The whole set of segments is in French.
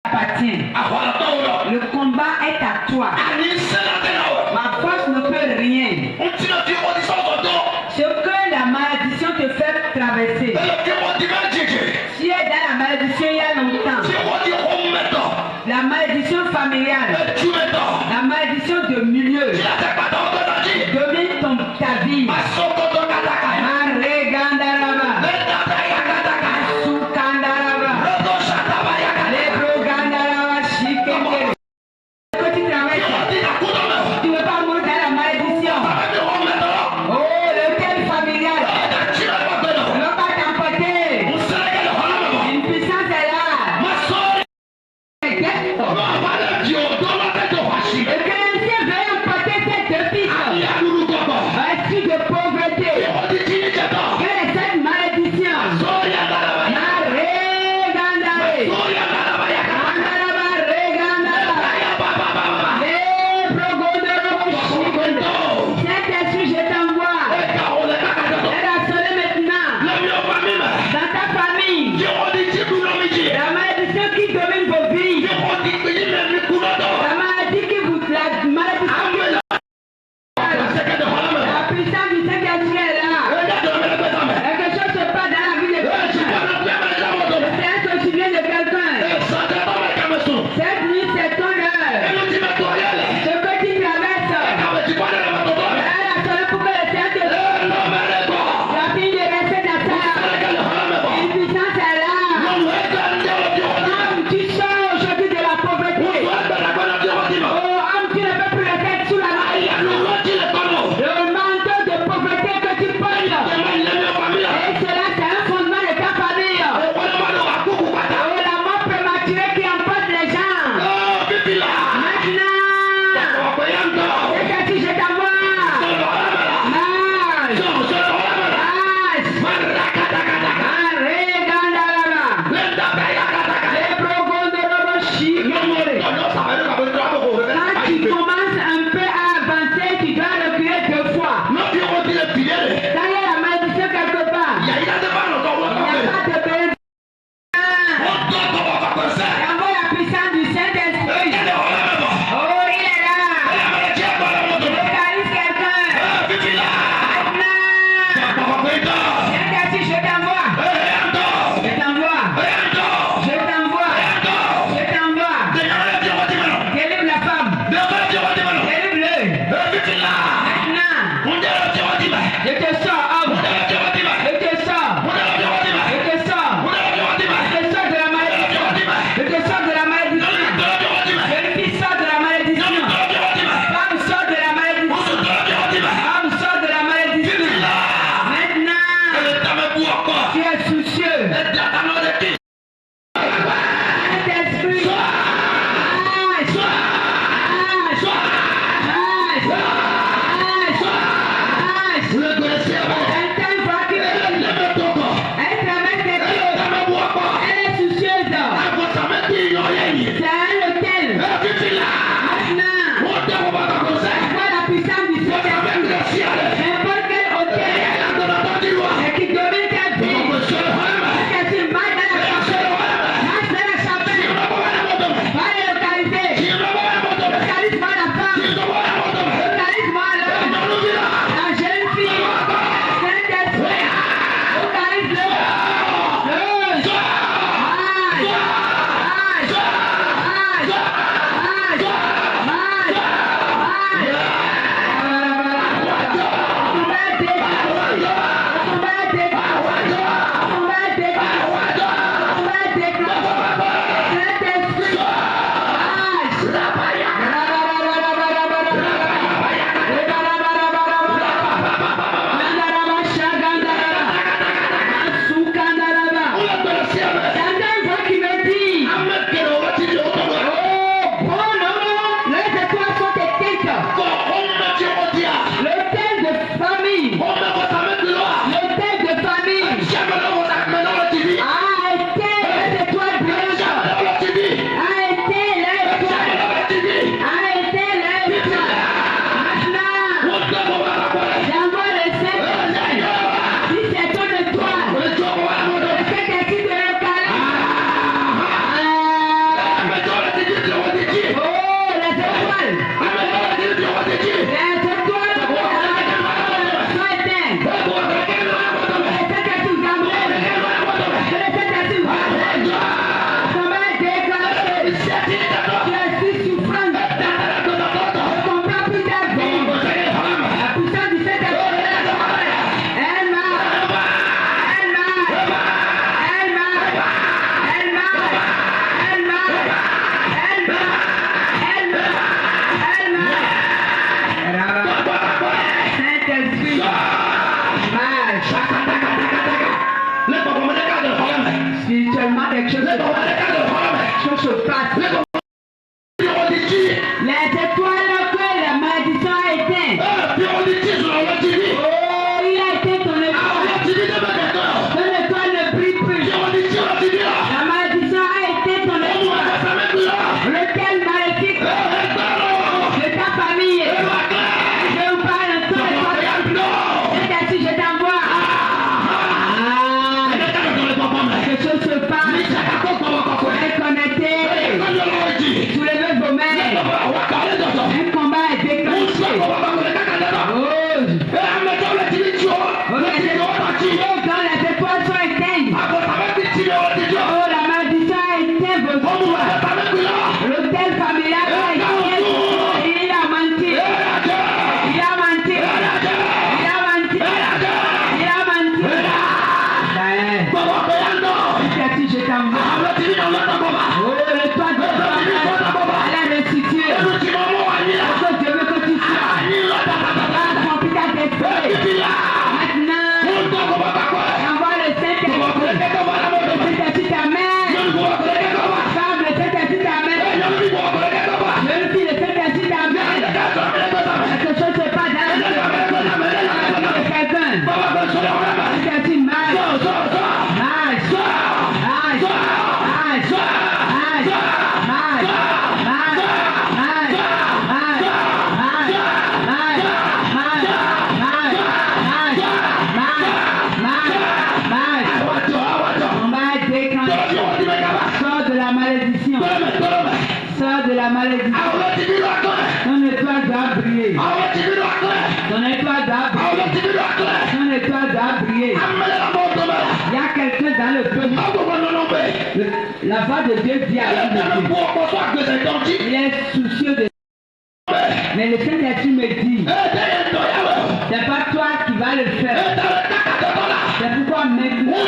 appartient. Le combat est à toi. Ma force ne peut rien. Ce que la malédiction te fait traverser. Tu es dans la malédiction il y a longtemps. La malédiction familiale. La malédiction de milieu. Domine ta vie. Tu es si souffrant. Je comprends plus ta vie. La puissance du Saint-Esprit. Elle marche. Elle marche. Elle marche. Elle marche. Elle marche. Elle marche. Elle marche. Elle marche. Saint-Esprit. Marche. Spirituellement, quelque chose se passe. Les étoiles que la malédiction a éteint. Oh, il a éteint ton étoile. Ton étoile ne brille plus. La malédiction a éteint ton étoile. Lequel maléfique de ta famille. Je vous parle de ton étoile. C'est ainsi je t'envoie. Quelque chose se passe. Connecté. Soulevez vos mains. Un combat est déclenché. Oh, quand les étoiles sont éteintes. Oh, la malédiction a éteint vos étoiles. L'hôtel familial a éteint. Il a menti. Il a menti. Il a menti. Il a menti. Si je t'envoie. Oh, le toit de ta à la restituer. Parce que Dieu veut que tu sois. Accomplis ta destinée. Maintenant, envoie le Saint-Esprit. Le Saint-Esprit t'amène. Femme, le Saint-Esprit t'amène. Jeune fille, le Saint-Esprit t'amène. Quelque chose se passe dans le quelqu'un. Le Saint-Esprit marche. Sors de la malédiction. Sors de la malédiction. Ton étoile doit briller. Ton étoile doit briller. Ton étoile doit briller. Il y a quelqu'un dans le peuple. La voix de Dieu dit à lui. Il est soucieux de. Mais le Saint-Esprit me dit, c'est pas toi qui vas le faire. C'est pourquoi maintenant,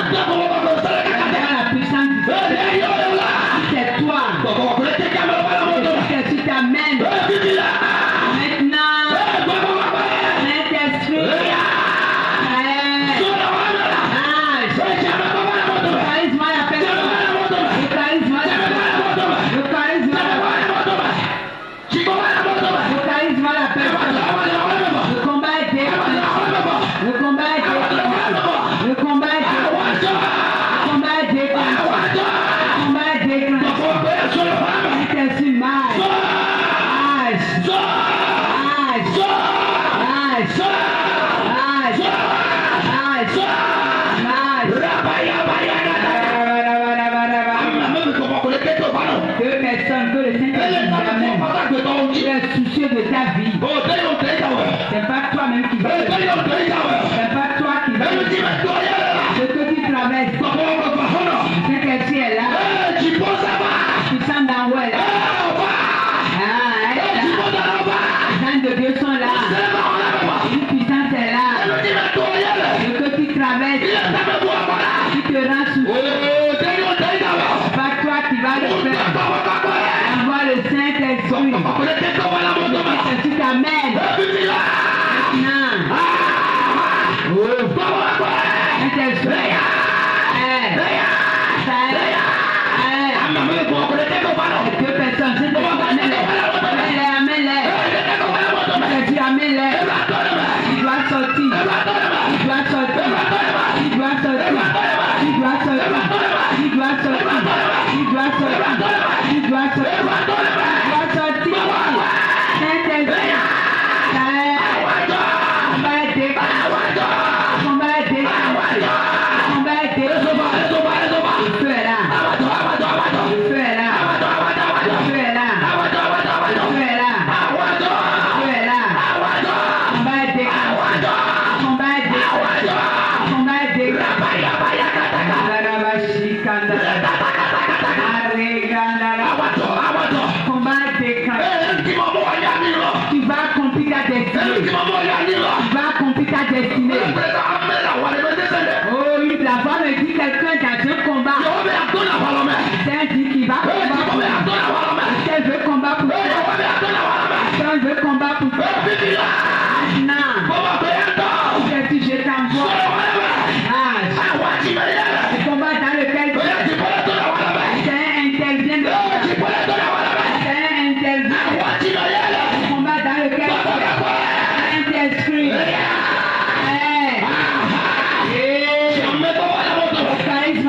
la puissance du Saint-Esprit, c'est toi. Le Saint-Esprit t'amène. Maintenant, Saint-Esprit, soucieux de ta vie. C'est pas toi-même qui vas. C'est pas toi qui vas. Ce que tu traverses. C'est que tu es là. Puissant d'en haut est là. Les anges de Dieu sont là. Une puissance est là. Ce que tu traverses. Tu te rends soucieux. C'est pas toi qui vas le faire. Envoie le Saint-Esprit. Tu t'amènes. Maintenant. Saint-Esprit. Deux personnes. Amène-les. Amène-les. Il doit sortir. Il doit sortir. Il doit sortir. Il doit sortir. Il doit sortir. Il doit sortir. Il doit sortir. destinée. Oh, oui, la voix me dit quelqu'un dans un combat. Quelqu'un dit qu'il va combattre. Quelqu'un veut combattre pour toi. Quelqu'un veut combattre pour toi. Maintenant, je t'envoie. Le combat dans lequel tu intervient. Le combat dans lequel tu interviens.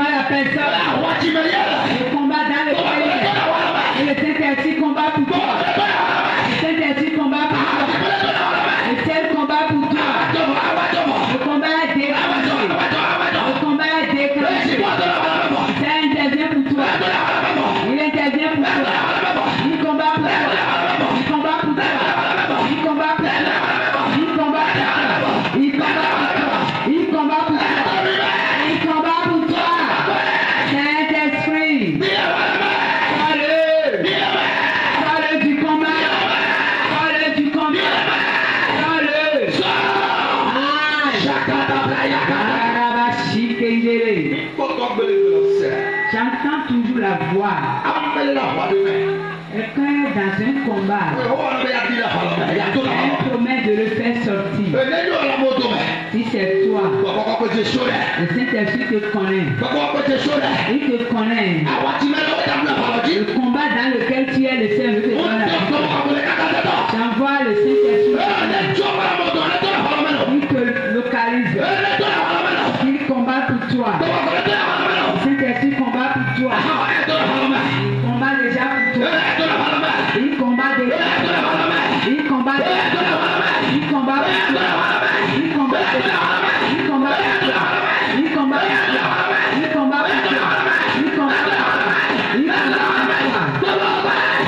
La personne, le combat dans lequel le Saint-Esprit combat pour toi. Le Saint-Esprit combat pour toi. Le seul combat pour toi. Le combat est déclenché. Le combat est déclenché. Ça intervient pour toi. Il intervient pour toi. Il combat pour toi. Il combat pour toi. Il combat pour toi. Il combat pour toi. Il combat pour toi. Il combat pour toi. Il combat pour toi. Saint-Esprit, sors-le du combat, sors-le du combat, sors-le. J'entends toujours la voix. Quelqu'un est dans un combat. Elle promet de le faire sortir. Si c'est toi, le Saint-Esprit te connaît. Il te connaît. Le combat dans lequel tu es, le Seigneur te connaît. J'envoie le Saint-Esprit. Il te localise. Il combat pour toi. Le Saint-Esprit combat pour toi. Il combat déjà pour toi. Il combat déjà. Il combat déjà. Il combat pour toi. Il combat déjà. Il combat pour toi. Il combat pour toi. Il combat pour toi. Il combat pour toi. Il combat pour toi.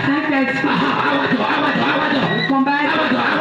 Saint-Esprit. Le combat est pour toi.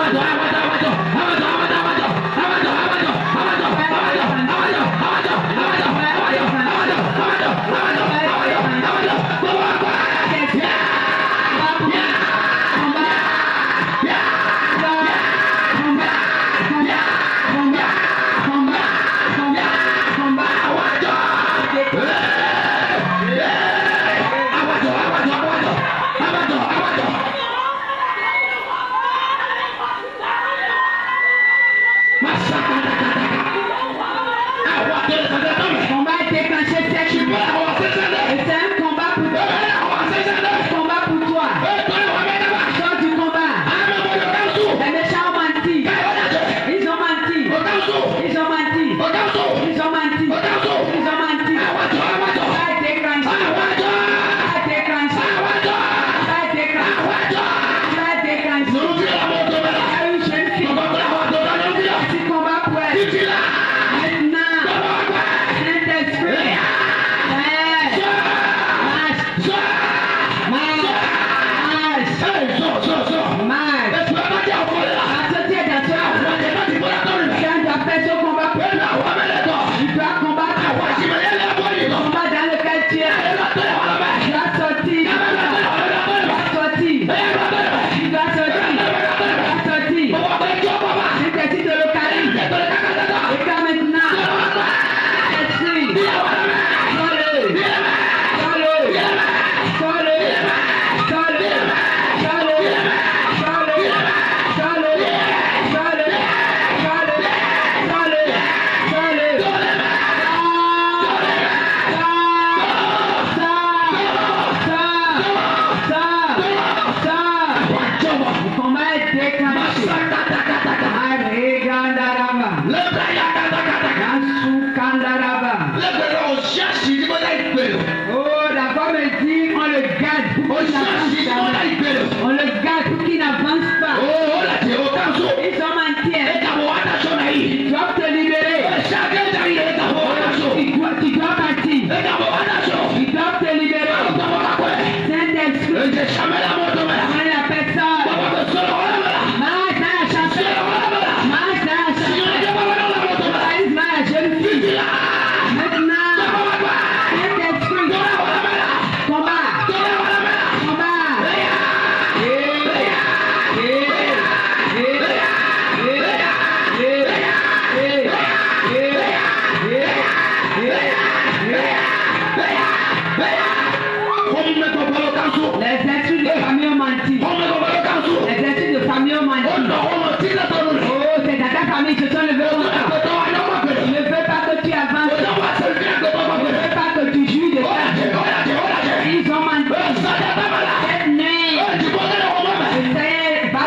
Les esprits de famille ont menti. Les esprits de famille ont menti. Oh, c'est dans ta famille qui se sont levés contre toi. Je ne veux pas que tu avances. Je ne veux pas que tu jouis de ça. Ils ont menti. Cette nuit, le Seigneur va un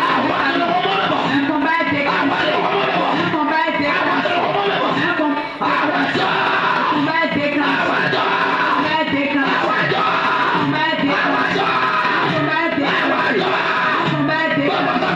combat est déclenché. Un combat est déclenché. Un combat est déclenché.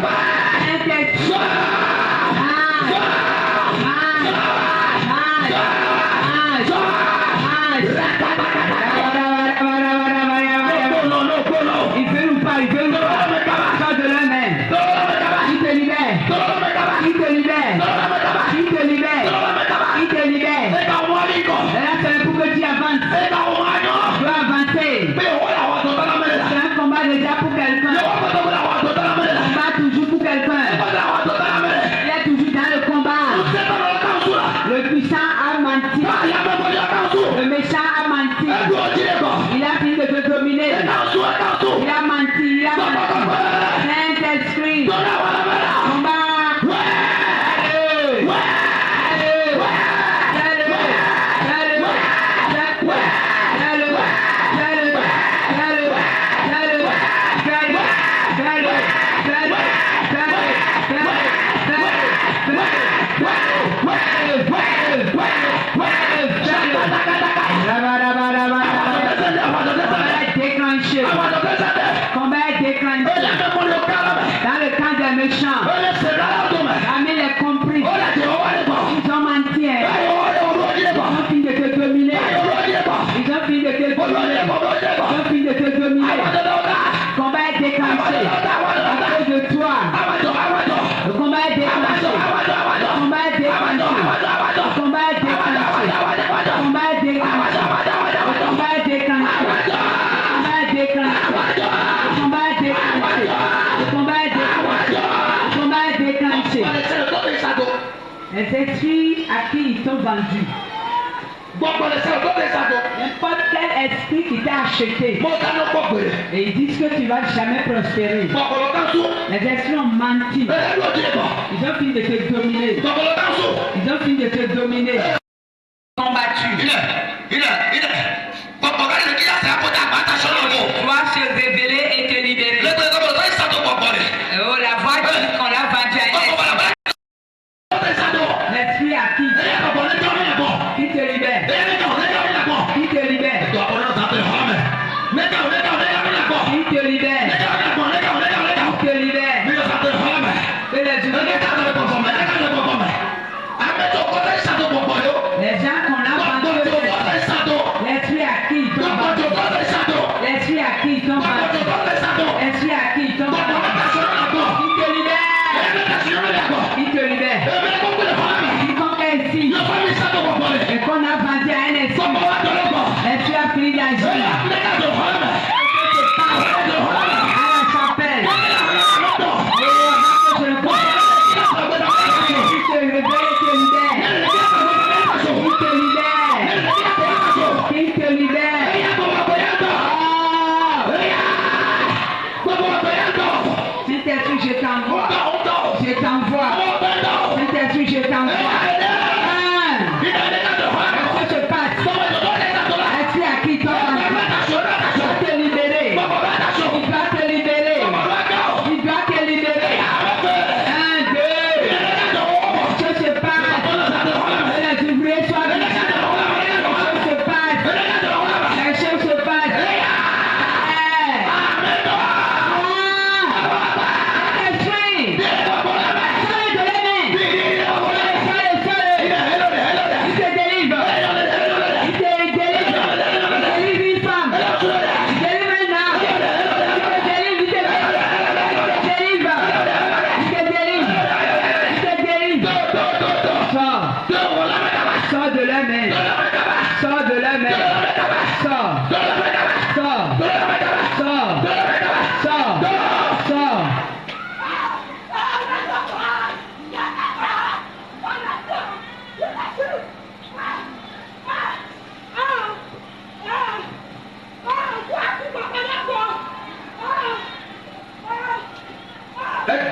Le méchant a menti. Il a fini de te dominer. Il a menti. Saint-Esprit. Combat. Combat est déclenché. Dans le camp des méchants. Parmi les compris. Ils ont menti. Ils ont fini de te dominer. Ils ont fini de te dominer. Ils ont fini de te dominer. Combat est déclenché. À cause de toi. Le combat est déclenché. Le combat est déclenché. Le combat est déclenché. Le combat est déclenché. Le combat est déclenché. Les esprits à qui ils sont vendus. N'importe quel esprit qui t'a acheté. Et ils disent que tu ne vas jamais prospérer. Les esprits ont menti. Ils ont fini de te dominer. Ils ont fini de te dominer. Combattu. Tu dois se révéler et te libérer. Oh, la voix dit qu'on l'a vendu à l'esprit à qui? Qui te libère? Qui te libère? Qui te libère? Qui te libère? Que les humains. Les gens qu'on a vendu, l'esprit à qui ils t'ont vendu? L'esprit à qui ils t'ont vendu? L'esprit à qui ils t'ont vendu? Qui te libère? Qui te libère? Quiconque est ici et qu'on a vendu à un esprit, l'esprit a fini d'agir. À la chapelle. Qui te libère? Qui te libère? Saint-Esprit, je t'envoie. Je t'envoie. Saint-Esprit, je t'envoie. Qu'est-ce qui se passe? Esprit à qui toi? Il doit te libérer. Il doit te libérer. Il doit te libérer. 1, 2. Qu'est-ce qui se passe? Les ouvriers soient libérés. Qu'est-ce qui se passe? Les choses se passent. Esprit.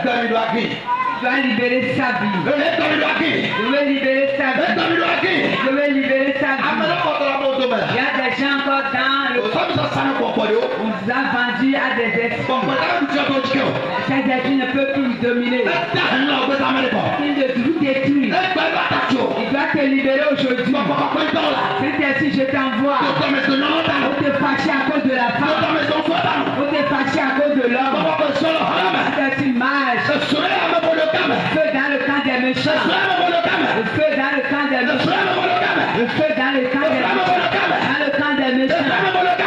Je dois libérer sa vie. Je veux libérer sa vie. Je veux libérer sa vie. Il y a des gens encore dans le on nous a vendu à des esprits. Ces esprits ne peuvent plus nous dominer. Ils ne vous détruisent. Il doit te libérer aujourd'hui. C'est ainsi je t'envoie. Pour te fâcher à cause de la femme. Pour te fâcher à cause de l'homme. C'est une marche. Le feu dans le camp des méchants. Le feu dans le camp des méchants. Le feu dans le camp des méchants. Dans le camp des méchants.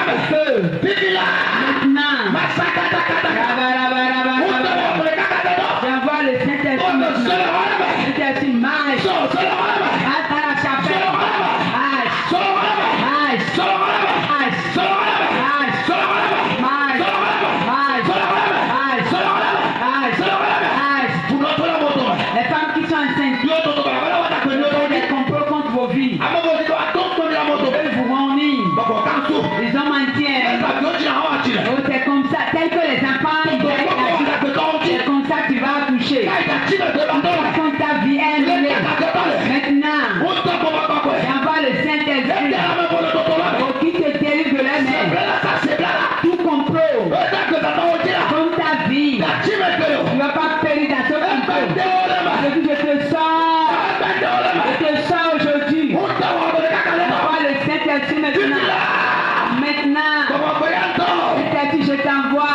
Le feu. Maintenant. J'envoie le Saint-Esprit maintenant. Saint-Esprit marche. Marche dans la chapelle. Marche. Marche. Les femmes qui sont enceintes, des complots contre vos vies. Ils vous menti. Ils ont menti. Oh, c'est comme ça, tel que les enfants, c'est comme ça que tu vas accoucher. Quand ta vie est annulée. Maintenant, j'envoie le Saint-Esprit pour qui te délivre de la mer. Tout complot comme ta vie. Tu ne vas pas périr dans ce complot. Je te sors. Je te sors aujourd'hui. J'envoie le Saint-Esprit maintenant. Maintenant. Saint-Esprit, je t'envoie.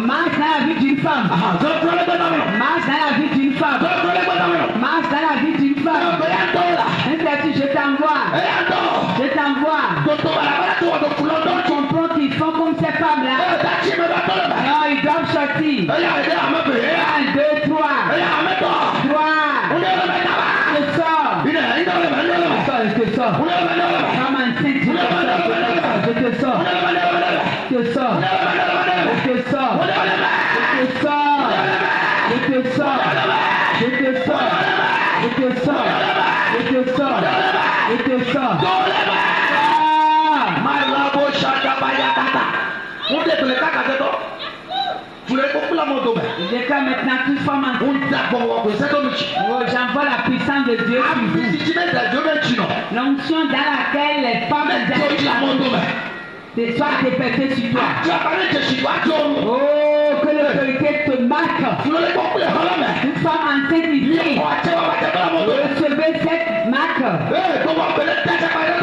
Marche dans la vie d'une femme. Marche dans la vie d'une femme. Marche dans la vie d'une femme. Saint-Esprit, je t'envoie. Je t'envoie. Comprends qu'ils font comme ces femmes-là. Non, ils doivent sortir. 1, 2, 3. 3. Je sors. Je te sors. Femme enceinte, je te sors. Je te sors. Je te sors. Je te sors. Je te sors. Je te sors. Je te sors. Je te sors. Je te sors. Je déclare maintenant toute femme enceinte. J'envoie la puissance de Dieu sur vous. L'onction dans laquelle les femmes soit dépersée sur toi. Oh, que l'autorité te marque. Toute femme enceinte ici, recevez cette marque.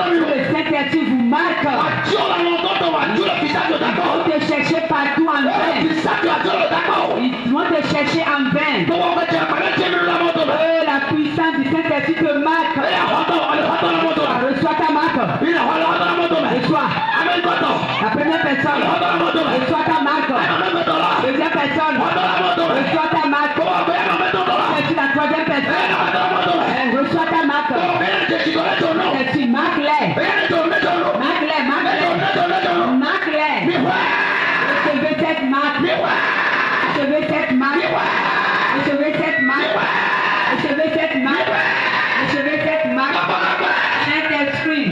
Le Saint-Esprit vous marque. Ils vont te chercher partout en vain. Ils vont te chercher en vain. La puissance du Saint-Esprit te marque. Reçois ta marque. Reçois. La première personne. Reçois ta marque. Deuxième personne. Reçois ta marque. C'est la troisième personne. Reçois ta marque. C'est marque-les. Marque-les. Marque-les. Recevez cette marque. Recevez cette marque. Recevez cette marque. Recevez cette marque. Recevez cette marque. Saint-Esprit.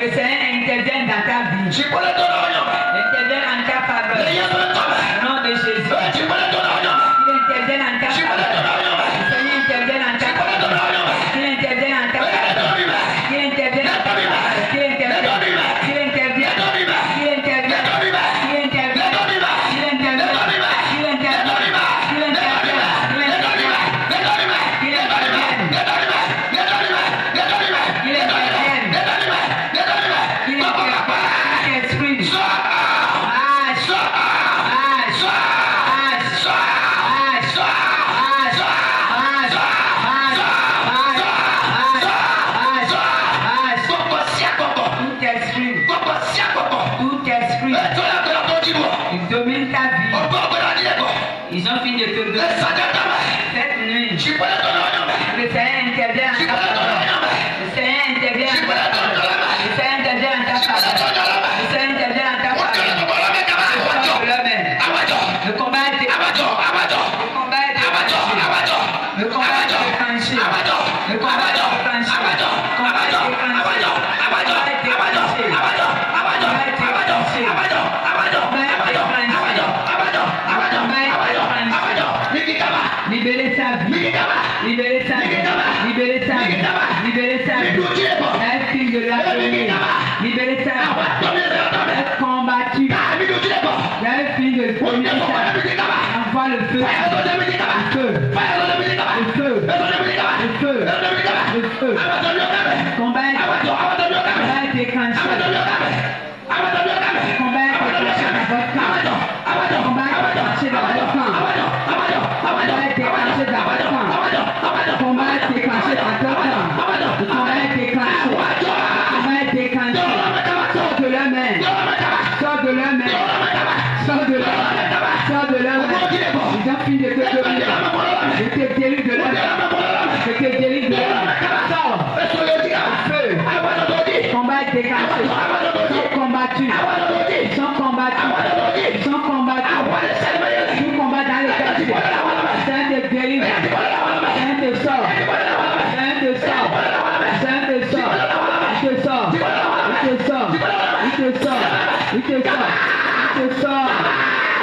Le Seigneur intervient dans ta vie. Intervient en ta faveur. Au nom de Jésus. Il intervient en ta faveur. Le Seigneur intervient en ta faveur. Il intervient en ta faveur. Il intervient en ta faveur. Il intervient. Il intervient. Il intervient. Il intervient. Il intervient. Il Ils ont fini de te donner. Cette nuit, le Seigneur intervient en ta faveur. Le Seigneur intervient en ta faveur. Le Seigneur intervient en ta faveur. Le Seigneur intervient en ta faveur. Le combat est terminé. Le combat est terminé. Le combat est terminé. Libérer sa vie. Libérer sa vie. Libérer sa vie. Libérer sa vie. Un fil de la journée. Libérer sa vie. Être combattu. Il y a un fil de premier sa. Envoie le feu. Le feu. Le feu. Le feu. Le feu. Combat. Combat déclenché. Combat déclenché dans votre camp. Combat déclenché dans votre camp. Combat déclenché dans votre camp. Combat déclenché dans votre camp. Combat déclenché. Combat déclenché. Sors de la main. Sors de la main. Sors de la main. Sors de la main. Ils ont fini de te dominer. Je te délivre de la main. Je te délivre de la main. Sors. Feu. Combat déclenché. Ils sont combattus. Ils sont combattus. Ils sont combattus. Tout combat dans les quartiers. C'est un de délivre. C'est un de sort. C'est un de sort. C'est un de sort. Il te sort. Il te sort. Il te sort. Il te sort.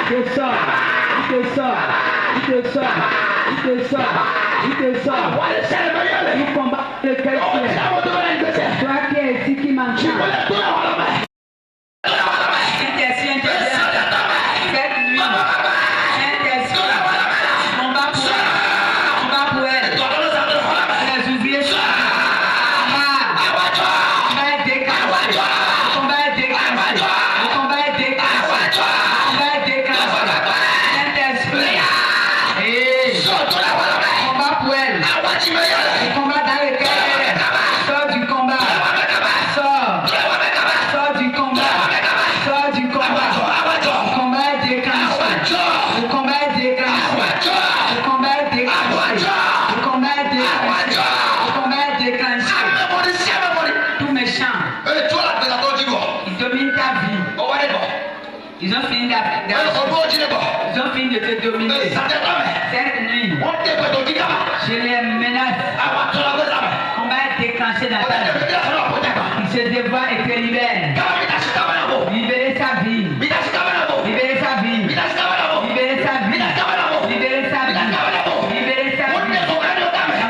Il te sort. Il te sort. Il te sort. Il te sort. Il te sort. Il te sort. Tout combat le quartier. Toi qui es ici qui m'entends. Ils ont fini de te dominer. Cette nuit, je les menace. On va être déclenché dans ta vie. Il se dévoile et te libère. Libérer sa vie. Libérer sa vie. Libérer sa vie. Libérer sa vie. Libérer sa vie.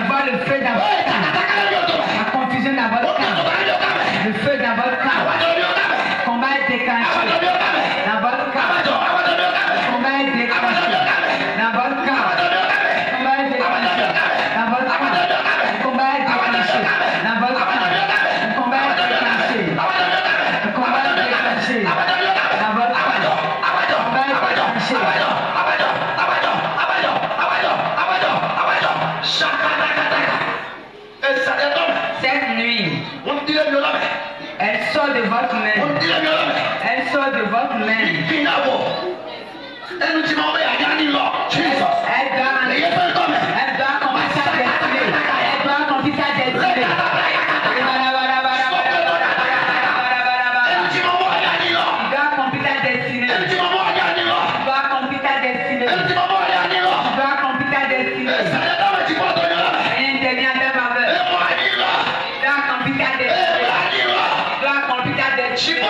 Avoir le feu dans votre camp. La confusion dans votre camp. Le feu dans votre camp. Combat est déclenché. Dans votre camp. Combat est déclenché. Dans votre camp. Combat est déclenché. Dans votre camp. Combat est déclenché. Dans votre camp. Combat est déclenché. Combat est déclenché. Dans votre camp. Combat est déclenché. Cette nuit, elle sort de votre main. Elle sort de votre main. Elle doit accomplir sa destinée. Elle doit accomplir sa destinée. Il doit accomplir ta destinée. Il doit accomplir ta destinée. Il doit accomplir ta destinée. Rien n'intervient en ta faveur. Il doit accomplir ta destinée. Il doit accomplir ta destinée.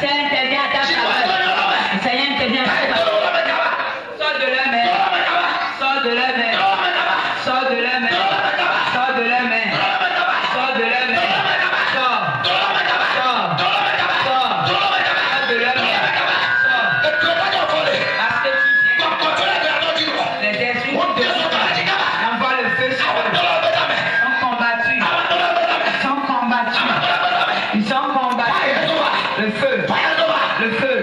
Ça intervient en ta faveur. Ça intervient en ta faveur. Sors de la main. Sors de la main. Sors de la main. Sors de la main. Sors de la main. Sors. Sors. Sors. Sors de la main. Sors. Parce que tu viens. Les esprits envoient le feu sur eux. Ils sont combattus. Ils sont combattus. Ils sont combattus. Le feu. Le feu.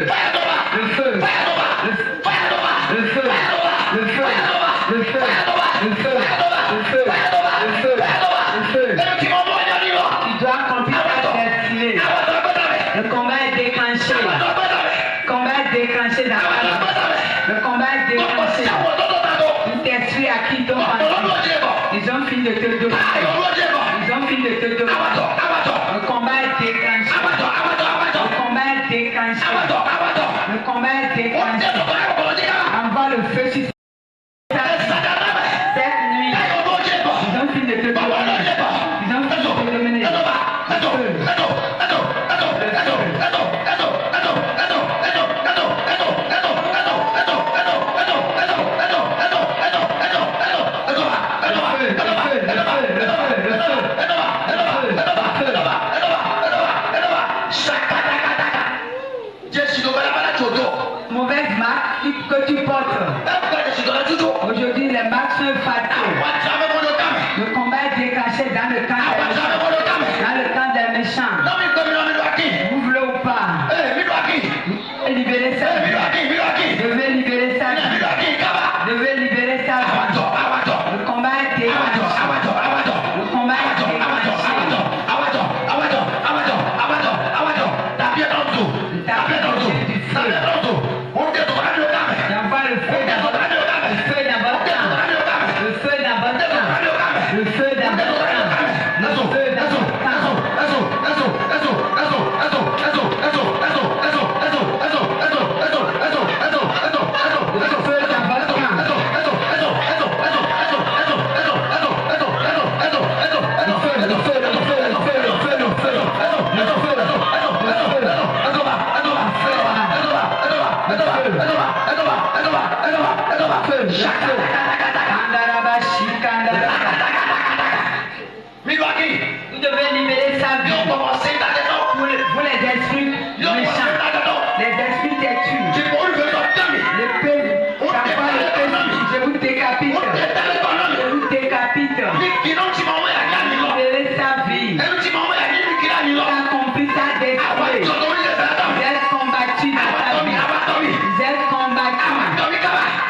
Le feu. Le feu. Le feu, le feu, le feu, le feu, le feu, le feu, le feu. Tu dois accomplir ta destinée. Le combat est déclenché. Le combat est déclenché dans ta vie. Le combat est déclenché. Tout esprit à qui t'ont pensé. Ils ont fini de te dominer. Ils ont fini de te dominer. Le combat est déclenché. Le combat est déclenché. Le combat est déclenché. Envoie le feu sur cette nuit. Ils ont fini de te dominer. Ils ont fini de te dominer. Le feu.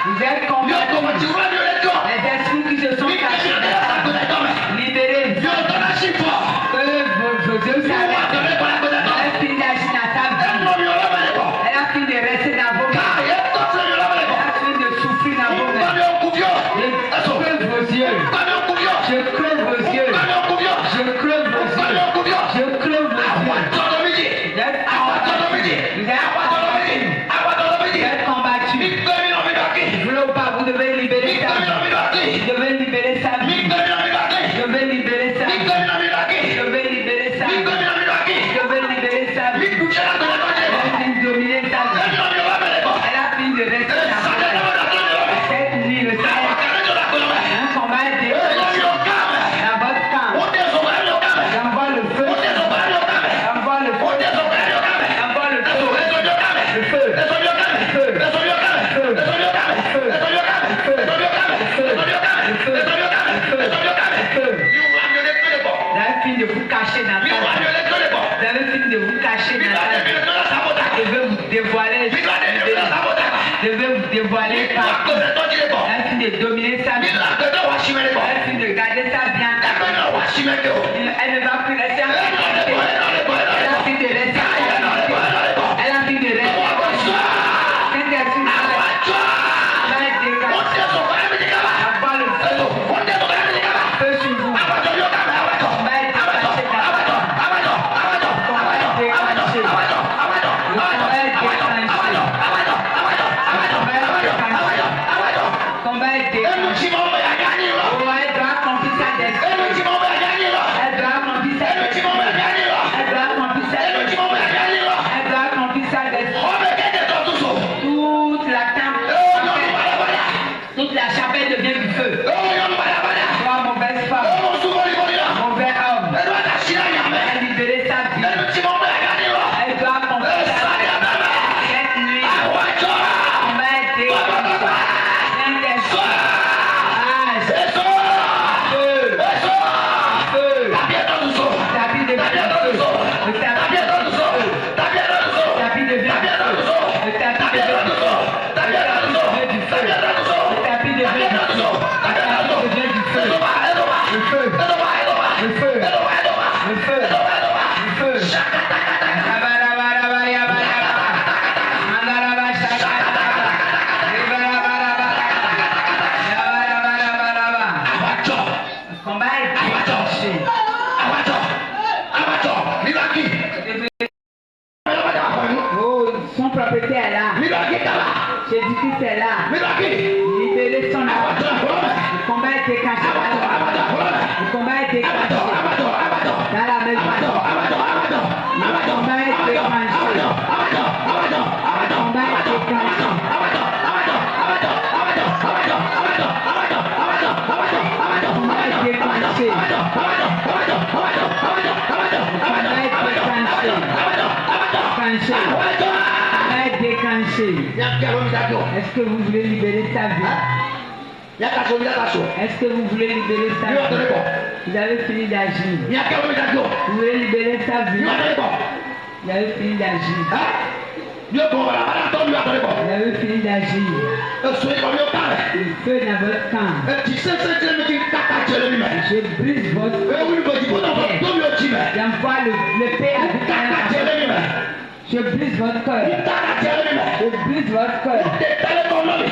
Vous êtes combattus. Les esprits qui se sont cachés. Libérez. Que vos yeux s'arrêtent. Elle finit d'agir dans ta vie. Elle a fini de rester dans vos mains. Elle a fini de souffrir dans vos mains. Je creux vos yeux. Je creux vos yeux. Je creux vos yeux. Je creux vos yeux. Vous êtes combattu. Vous voulez ou pas, vous devez libérer sa vie. Vous devez libérer sa vie. Vous devez libérer sa vie. Vous devez libérer sa vie. Vous devez libérer sa vie. Elle a fini de dominer sa vie. Elle a fini de rester dans cette nuit, le Seigneur. Un combat est déclenché dans votre camp. J'envoie le feu. J'envoie le feu. J'envoie le feu. Le feu. Le feu. Vous avez fini de vous cacher dans ta vie. Vous avez fini de vous cacher dans ta vie. Je vais vous dévoiler. Je vais vous dévoiler partout. Elle a fini de dominer sa vie. Elle a fini de garder sa vie en ta vie. Elle ne va plus rester en captivité. Elle a fini de rester en captivité. Elle a fini de rester en captivité. Saint-Esprit, va être déclenché. Avoir le feu. Feu sur vous. Va être déclenché dans ta vie. Va être déclenché. Le combat est déclenché. Oh, elle doit accomplir sa destinée. Elle doit accomplir sa destinée. Elle doit accomplir sa destinée. Elle doit accomplir sa destinée. Toute la chapelle devient du feu. Toi, mauvaise femme, mauvais homme, elle a libéré sa vie. Elle doit accomplir sa destinée. Cette nuit, on va être déclenché. Son propriété est là. Jésus-Christ est là. Libérez son âme. Le combat est déclenché. Le combat est déclenché. Dans la maison. Le combat est déclenché. Le combat est déclenché. Déclenché. Est-ce que vous voulez libérer sa vie? Est-ce que vous voulez libérer sa vie? Vous avez fini d'agir. Vous voulez libérer sa vie? Vous avez fini d'agir. Vous avez fini d'agir. Le feu dans votre camp. Je brise votre feu. J'envoie le paix avec je brise votre cœur. Je brise votre cœur.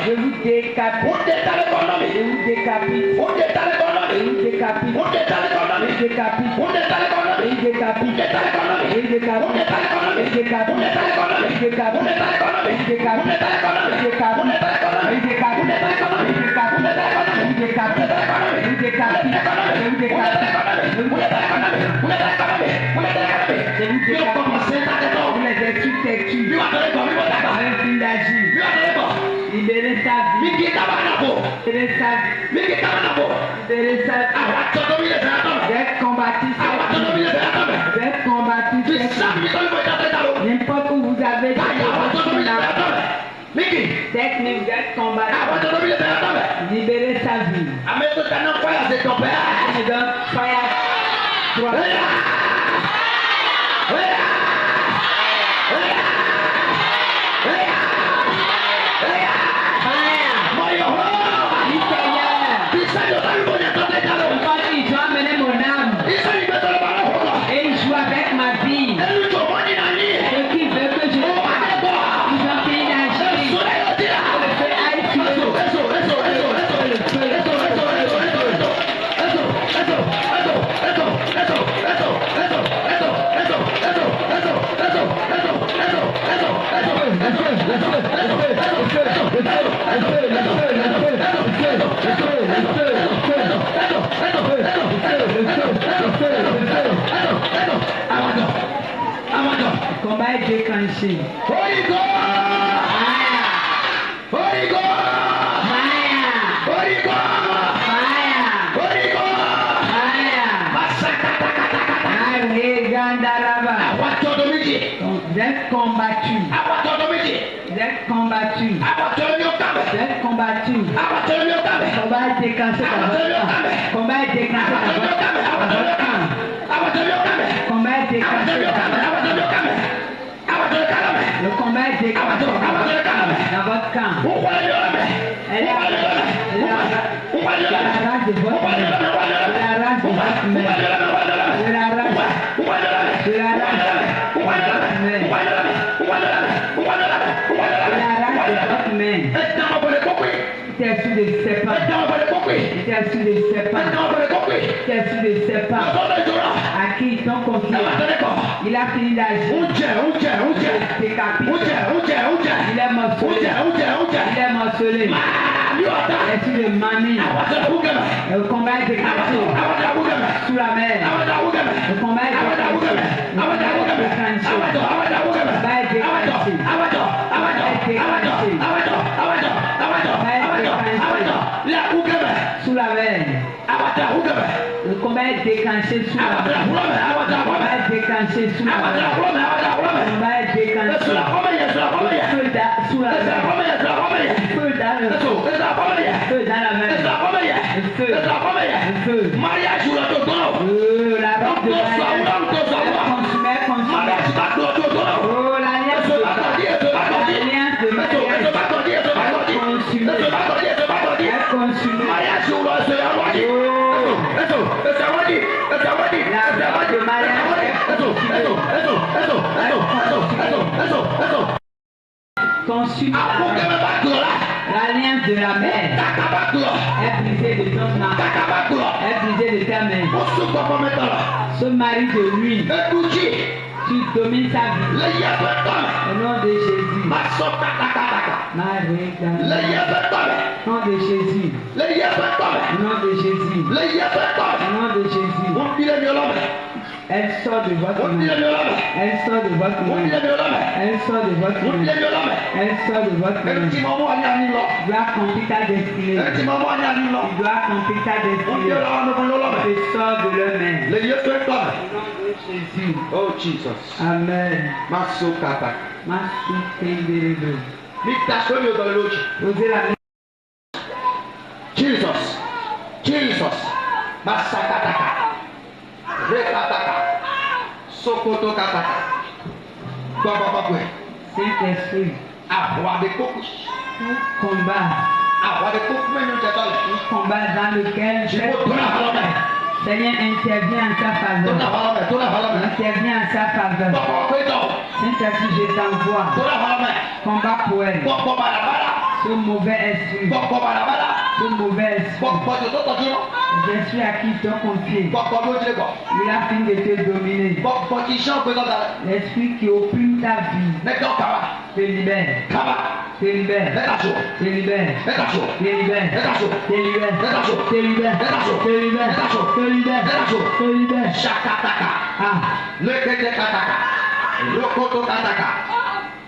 Je vous décapite. Je vous décapite. Je vous décapite. Je vous décapite. Je vous décapite. Je vous libérez sa vie. Libérez sa vie. Libérez sa vie. Vous êtes combattu. Vous êtes combattu. N'importe où vous avez cette nuit, vous êtes combattu. Libérez sa vie. Et donc, soyez Vous êtes combattu. Vous êtes combattu. Vous êtes combattu. Combat est déclenché dans votre camp. Combat est déclenché dans votre camp. Combat est déclenché le combat est déclenché dans votre camp. Elle est la race de votre mère. La race de votre mère. La race de votre mère. Il était sous des serpents. Il était sous des serpents. Il était sous des serpents. À qui ils t'ont confié. Il a fini d'agir. Il est décapité. Il est morcelé. Il est morcelé. Il est sous le manie. Le combat est déclenché sous la mer. Le combat est déclenché. Le combat est déclenché. Le combat est déclenché. Sous la mer. Le combat est déclenché sous la mer. Le combat est déclenché sous la mer. Le combat est déclenché sous la mer. Feu dans la mer. Feu dans la mer. Le feu. La robe de mariage. Consumé. Oh, l'alliance de mariage. Consumé. Consumé. L'alliance de la mer est brisée de ton âme, est brisée de ta main. Ce mari de lui, tu domines sa vie. Au nom de Jésus. Au nom de Jésus. Au nom de Jésus. Au nom de Jésus. Elle sort de votre main. Elle sort de votre main. Elle sort de votre main. Elle sort de votre main. Tu dois accomplir ta destinée. Tu dois accomplir ta destinée. Tu sors de leur main. Au nom de Jésus. Oh Jesus. Amen. Masukata. Masukenderebe. Osez la main. Jesus. Jesus. Masakataka. Rekataka. Sokoto kataka. Babababwe. Saint-Esprit. Avoir des cocos. Tout combat. Avoir des cocos, mais nous t'attendons. Tout combat dans lequel Seigneur intervient en sa faveur. Intervient en sa faveur. Saint-Esprit, je t'envoie. Combat pour elle. Ce mauvais esprit. Ce mauvais esprit. L'esprit à qui ils t'ont confié. Il a fini de te dominer. L'esprit qui opprime ta vie. Te libère. Te libère. Te libère. Te libère. Te libère. Te libère. Te libère. Te libère. Te libère. Shakataka. Ah. Le Ketekataka. Le Kotokataka.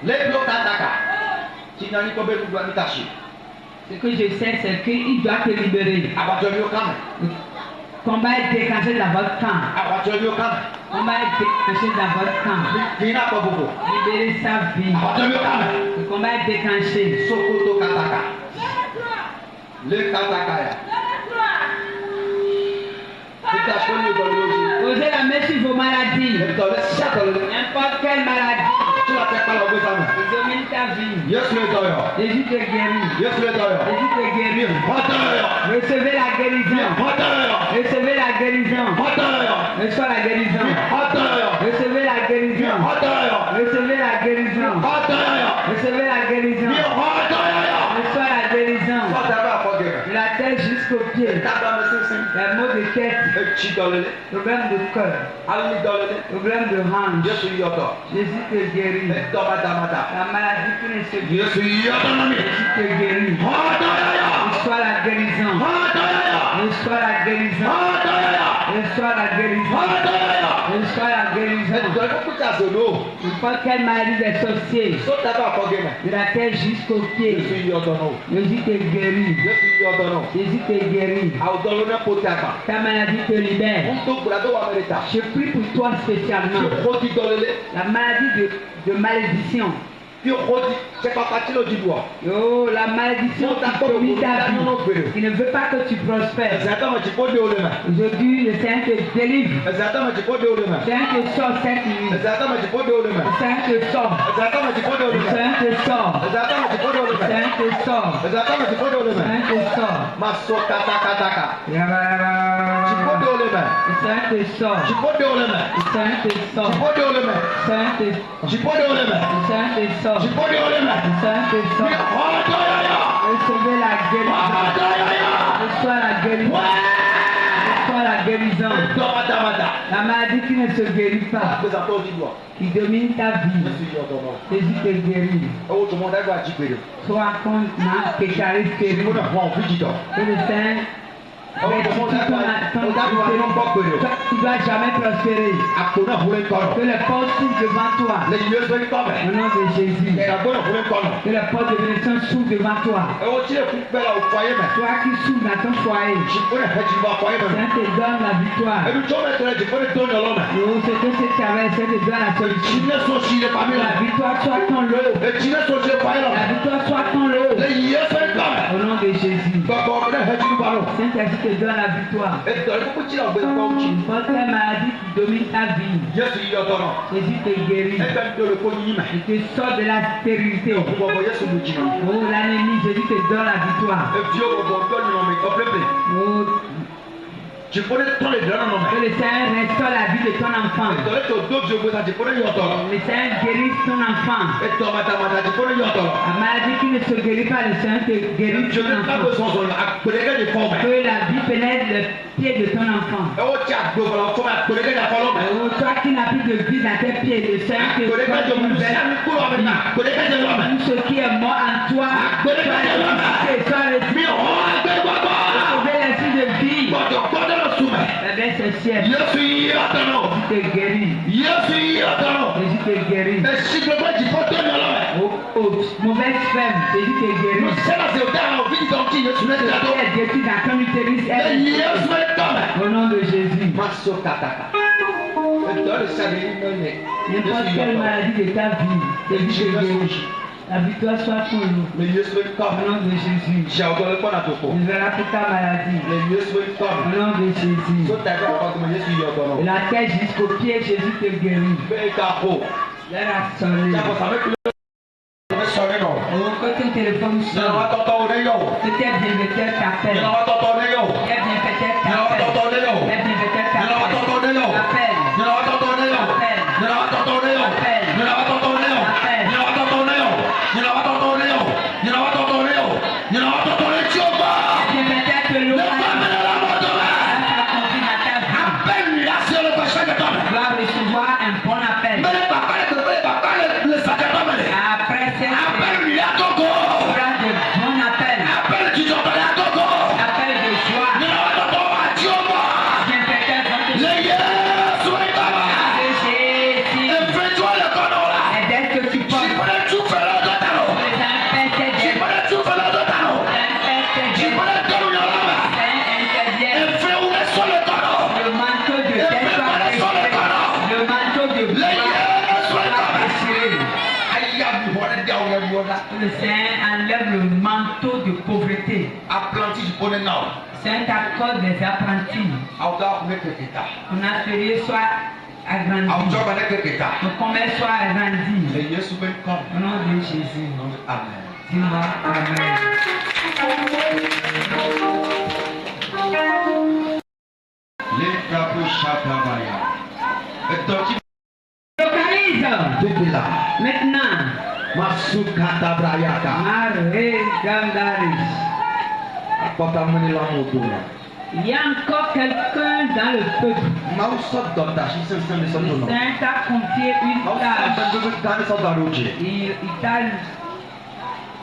Le Blokataka. Tu n'as ni pas besoin de t'acheter. Ce que je sais, c'est qu'il doit te libérer. Le combat est déclenché dans votre camp. Le combat est déclenché dans votre camp. Libérez sa vie. Le combat est déclenché. Sokoto Kataka. Le Katakaya. Posez la main sur vos maladies. N'importe quelle maladie. Domine ta vie. Jésus te guérit. Jésus te guérit. Recevez la guérison. Recevez la guérison. Reçois la guérison. Recevez la guérison. Recevez la guérison. Recevez la guérison. Reçois la guérison. De la tête jusqu'au pied. Les maux de tête. Problème de cœur. Problème de hanche. Jésus te guérit. La maladie qui ne se guérit. Jésus te guérit. Reçois la guérison. Reçois la guérison. Reçois la guérison. Reçois la guérison. N'importe quelle maladie des sorciers. De la tête jusqu'au pied. Jésus te guérit. Jésus te guérit. Ta maladie te libère. Je prie pour toi spécialement. La maladie de malédiction. Oh, la malédiction qui domine ta vie, qui ne veut pas que tu prospères. Aujourd'hui, le Seigneur te délivre. Le Seigneur te sort cette nuit. Le Seigneur te sort. Le Seigneur te sort. Le Seigneur te sort. Le Seigneur te sort. Le Seigneur te sort. Le Seigneur te sort. Le Seigneur te sort. Je peux dire le main. Recevez la guérison. Reçois la guérison. Reçois la guérison. La maladie qui ne se guérit pas, qui domine ta vie. Jésus te guérit. Sois comme un péchariste guéri. Et le Seigneur tu ne dois jamais prospérer. Que les portes s'ouvrent devant toi. Au nom de Jésus. Que les portes de bénédiction s'ouvrent devant toi. Toi qui s'ouvres dans ton foyer. Seigneur te donne la victoire. Ce que c'est traversé te donne la solution. La victoire soit ton lot. La victoire soit ton lot. Au nom de Jésus. Saint-Esprit te donne la victoire. N'importe quelle maladie qui domine ta vie. Jésus te guérit. Il te sort de la stérilité. Oh, l'ennemi, Jésus te donne la victoire. Oh, je connais tous les deux noms. Que le Seigneur restaure la vie de ton enfant. Le Seigneur guérit ton enfant. La maladie qui ne se guérit pas, le Seigneur te guérit ton enfant. Que la vie pénètre le pied de ton enfant. Toi qui n'as plus de vie dans tes pieds, le Seigneur te donne une nouvelle vie. Tout ce qui est mort en toi, soit ressuscité. Recevez l'esprit de vie. La baisse est ciel. Jésus te guérit. Jésus te guérit. Mauvaise femme, Jésus te guérit. Ce qui est détruit dans ton utérus est au nom de Jésus. N'importe quelle maladie de ta vie, Jésus te guérit. La victoire soit pour nous. Au nom de Jésus. Il verra pour ta maladie. Au nom de Jésus. De la tête jusqu'au pied, Jésus te guérit. L'air a sonné. Que ton téléphone sonne. Que tes bienfaiteurs t'appellent. Tes bienfaiteurs t'appellent. Tes bienfaiteurs t'appellent. Le Seigneur enlève le manteau de pauvreté. Seigneur t'accorde des apprentis. Ton atelier soit agrandi. Ton commerce soit agrandi. Au nom de Jésus. Amen. Dis-moi Amen. Localise. Maintenant. Masukata Brayaka. Arrête Gandaris. Il y a encore quelqu'un dans le peuple. Le Saint t'a confié une tâche. Il t'a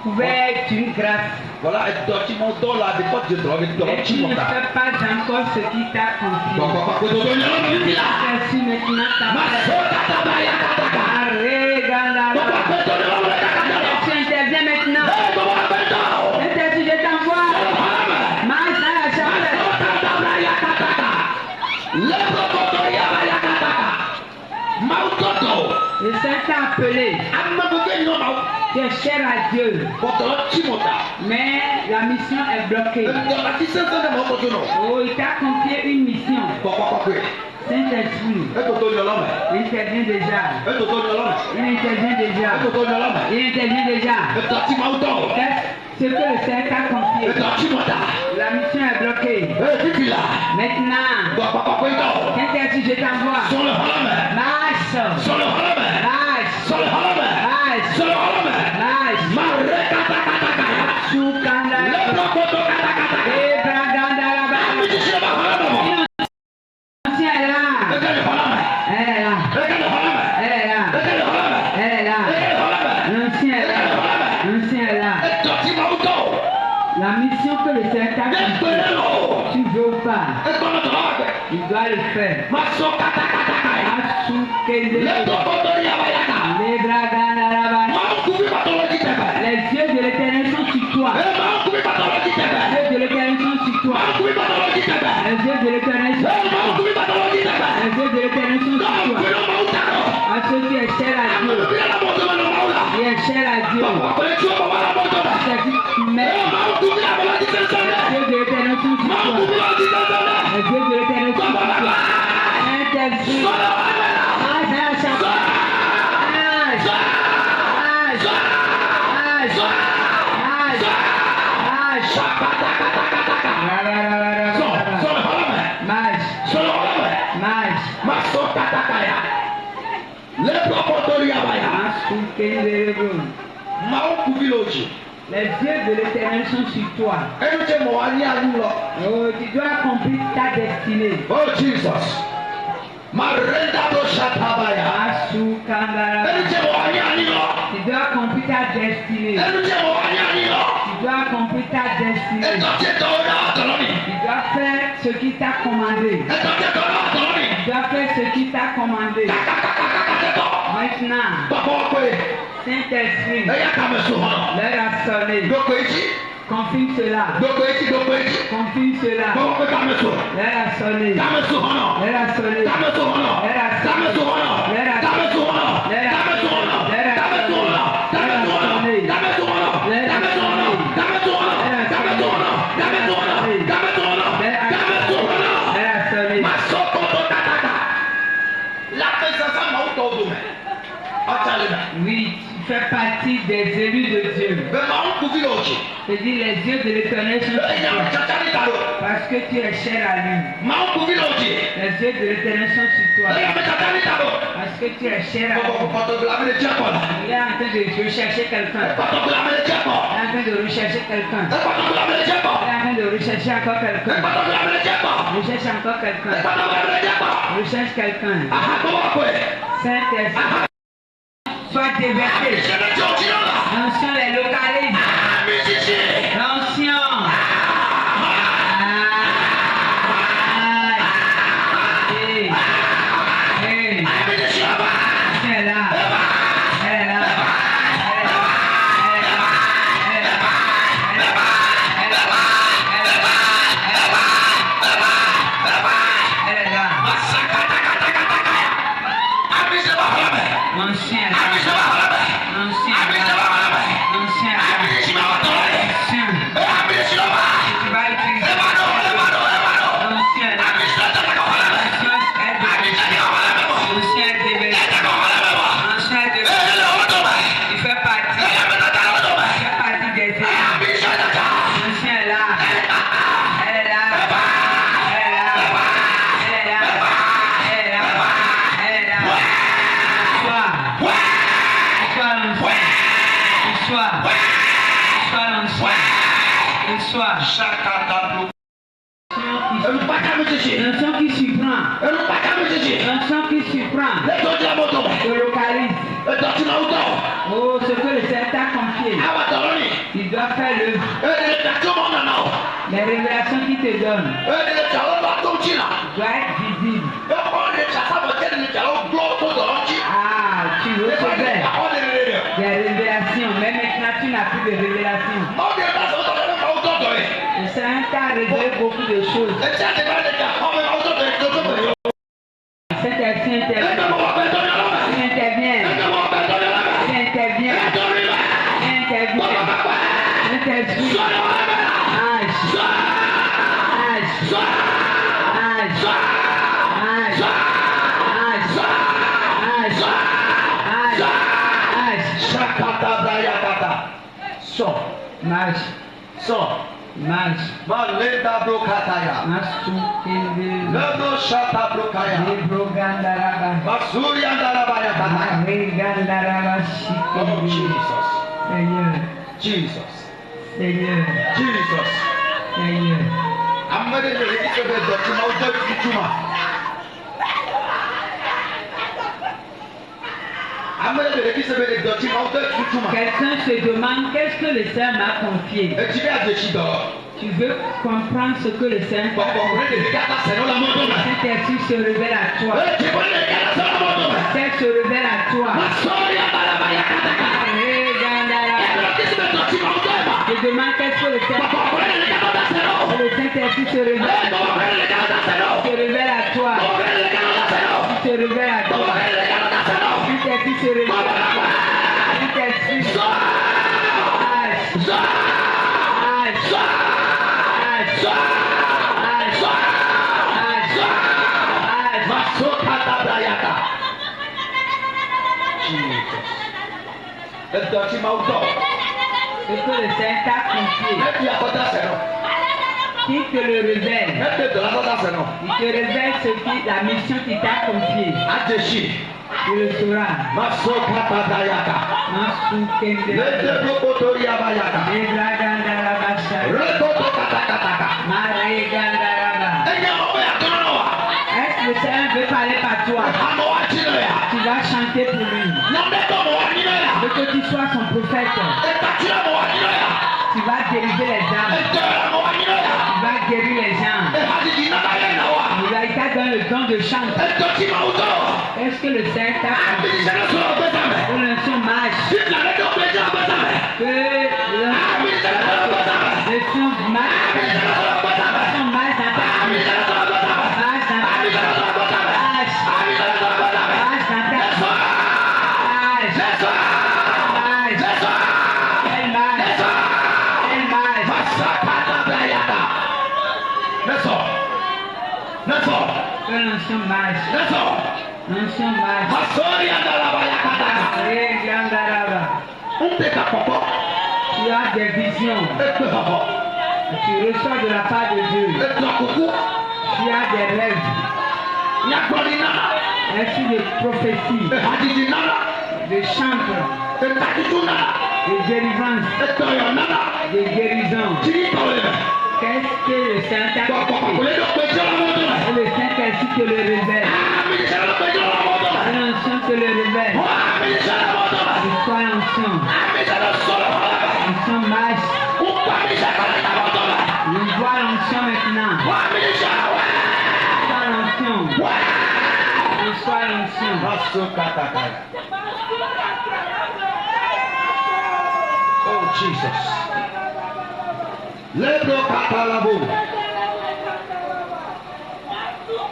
couvert une grâce. Voilà, et tu m'as donné la déporte de drogue. Et tu ne fais pas encore ce qu'il t'a confié. Merci maintenant ta Tu interviens maintenant. Saint-Esprit, je t'envoie. Marche dans la chambre. Le Saint t'a appelé. Tu es cher à Dieu. Mais la mission est bloquée. Oh, il t'a confié une mission. Saint-Esprit, il intervient déjà. Il intervient déjà. Il intervient déjà. C'est ce que le Saint t'a confié. La mission est bloquée. Maintenant, Saint-Esprit, je t'envoie. Marche. La mission que le Seigneur t'a confiée, tu veux ou pas, il doit le faire. Les yeux de l'Éternel sont sur toi. Les yeux de l'Éternel sont sur toi. Les yeux de l'Éternel sont sur toi. Les yeux de l'Éternel sont sur toi. À ceux qui est cher à Dieu. Il est cher à Dieu. C'est qui tu mets. Les yeux de l'Éternel sont sur toi. Les yeux de l'Éternel sont sur toi. Saint-Esprit. Les yeux de l'Éternel sont sur toi. Oh, tu dois accomplir ta destinée. Oh Jesus. Tu dois accomplir ta destinée. Tu dois accomplir ta destinée. Tu dois faire ce qui t'a commandé. Tu dois faire ce qui t'a commandé. Maintenant, Saint-Esprit, leur a sonné. Confirme cela. Confirme cela. Leur a sonné. Leur a sonné. Leur a oui, tu fais partie des élus de Dieu. Je dis les yeux de l'Éternel sont sur toi. Parce que tu es cher à lui. Les yeux de l'Éternel sont sur toi. Parce que tu es cher à lui. Il est en train de rechercher quelqu'un. Il est en train de rechercher quelqu'un. Il est en train de rechercher encore quelqu'un. Recherche encore quelqu'un. Recherche quelqu'un. Saint-Esprit. Sois déversé. L'ancien les localise. L'ancien. C'est là. Elle est là. L'ancien. L'ancien qui surprend. L'ancien qui surprend. Se localise. Oh, ce que le Seigneur t'a confié. Il doit faire le. Les révélations qu'il te donne doivent être visibles. Ah, tu recevais des révélations, mais maintenant tu n'as plus de révélations. Le Seigneur t'a révélé beaucoup de choses. Cet esprit intervient. Il intervient. Il intervient. Il intervient. Cet esprit. Malenda brokataya. Lebo shata brokaya. Masuri andarabaya kataya. Oh Jesus. Jesus. Jesus. Amade le rekise be dotima ojo tutuma. Quelqu'un se demande qu'est-ce que le Seigneur m'a confié. Tu veux comprendre ce que le Seigneur t'a confié. Cet esprit se révèle à toi. Cet se révèle à toi. Je demande qu'est-ce que le Seigneur t'a confié. Le Saint-Esprit se révèle à toi. Se révèle à toi. Se révèle à toi. Saint-Esprit se révèle à toi. Saint-Esprit. Ce que le Seigneur t'a confié. Qui te le révèle. Il te révèle la mission qu'il t'a confiée. Tu le sauras. Est-ce que le Seigneur veut parler par toi? Tu vas chanter pour lui. Veut que tu sois son prophète. Tu vas diriger les âmes. Tu vas guérir les gens. Il t'a donné le don de chanter. Est-ce que le Seigneur t'a confié? Pour l'onction marche. Que l'onction marche. L'onction marche dans ta vie. Marche dans ta vie. Marche dans ta vie. L'onction marche. L'onction marche. Tu as des visions. Tu reçois de la part de Dieu. Tu as des rêves. Ainsi de prophéties. De chants. De délivrance. De guérison. Qu'est-ce que le Seigneur t'a confié? Et le Saint-Esprit te le révèle. Et l'onction te le révèle. Reçois l'onction. L'onction marche. Je vois l'onction maintenant. Reçois l'onction. Reçois l'onction. Oh Jesus. Lebro katalabo.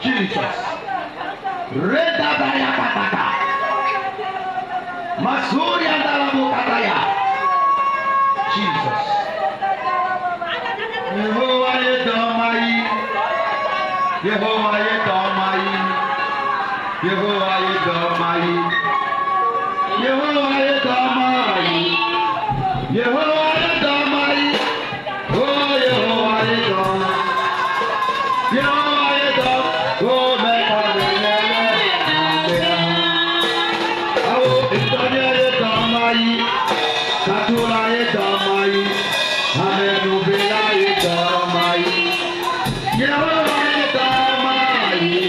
Jesus. Reda baya kataka. Masuri andalabo kataya. Jesus. Yehovah Yedomai. Yehovah Yedomai. Yehovah Yedomai. Yehovah Yedomai. Yehovah Yedomai. Oh Yehovah Yedomai. Yehovah Yedomai. Oh Mekane. Oh Itonia Yedomai. Katula Yedomai. Amenubela Yedomai. Yehovah Yedomai.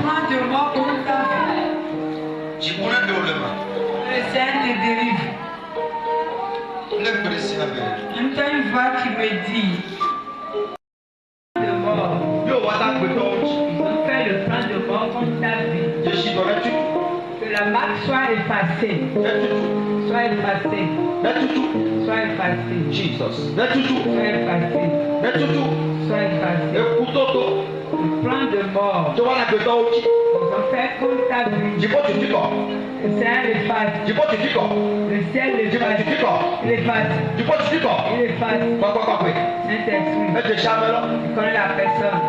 prendre de mort contre ta vie. Le Seigneur te délivre. Même temps, une voix qui me dit de mort. Ils ont fait le plan de mort contre ta vie. Que la marque soit effacée. Soit effacée. Soit effacée. Jesus. Soit effacée. Soit effacée. Le plan de mort. Ils ont fait contre ta vie. Le ciel efface. Le ciel efface. Il efface. Il efface. Saint-Esprit. Tu connais la personne.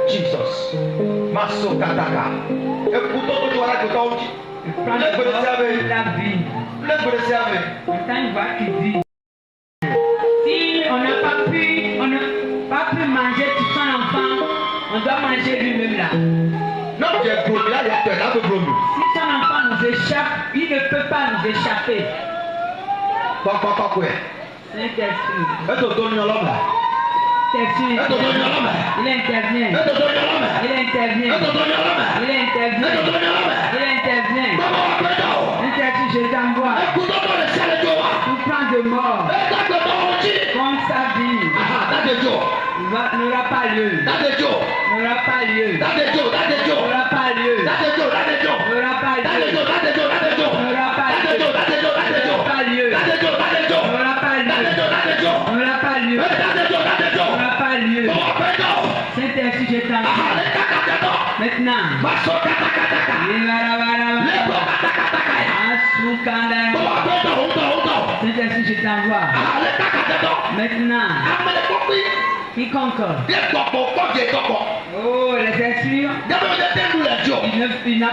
Jesus. Maso kataka. Le plan de mort contre ta vie. Maintenant, une voix qui dit si on n'a pas pu manger tout son enfant, on doit manger lui-même là. Non, tu es promis, là, tu es là, tu es promis. Si son enfant nous échappe, il ne peut pas nous échapper. Quoi? Saint-Esprit. Il intervient. Je t'envoie. Tout plan de mort contre sa vie n'aura pas lieu. N'aura pas lieu. N'aura pas lieu. N'aura pas lieu. N'aura pas lieu. N'aura pas lieu. N'aura pas lieu. N'aura pas lieu. Saint-Esprit, je t'envoie. Maintenant. Saint-Esprit, je t'envoie. Maintenant. Quiconque. Oh, les esprits.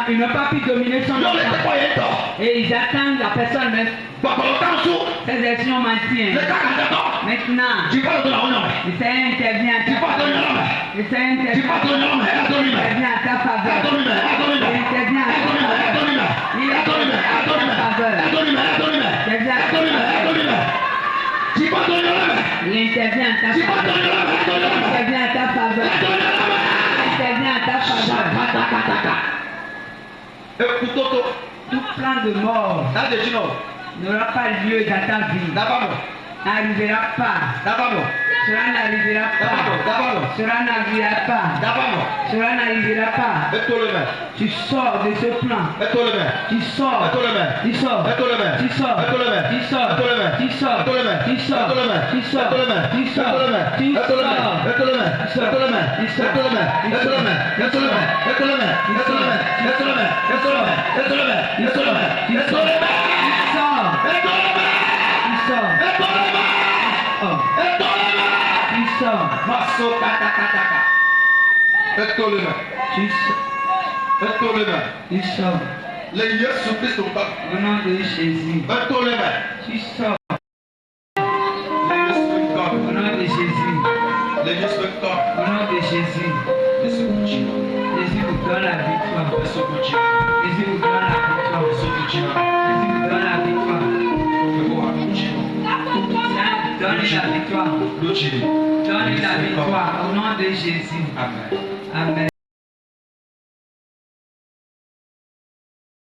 Ils n'ont pas pu dominer son enfant. Et ils attendent la personne même. Ces esprits ont menti. Maintenant. Le Seigneur intervient. Le Seigneur intervient à ta faveur. Il intervient à ta faveur. Il intervient à ta faveur. Il intervient à ta faveur. Tout plan de mort n'aura pas lieu dans ta vie. N'arrivera pas. Cela n'arrivera pas. Cela n'arrivera pas. Cela n'arrivera pas. Tu sors de ce plan. Tu sors. Tu sors. Tu sors. Tu sors. Tu sors. Tu sors. Tu sors. Tu sors. Tu Au nom de Jésus. Tu sors. Au nom de Jésus. Au nom de Jésus. Jésus vous donne la victoire. Jésus vous donne la victoire. Jésus vous donne la victoire. Donne la victoire. Donne la victoire au nom de Jésus. Amen. Amen.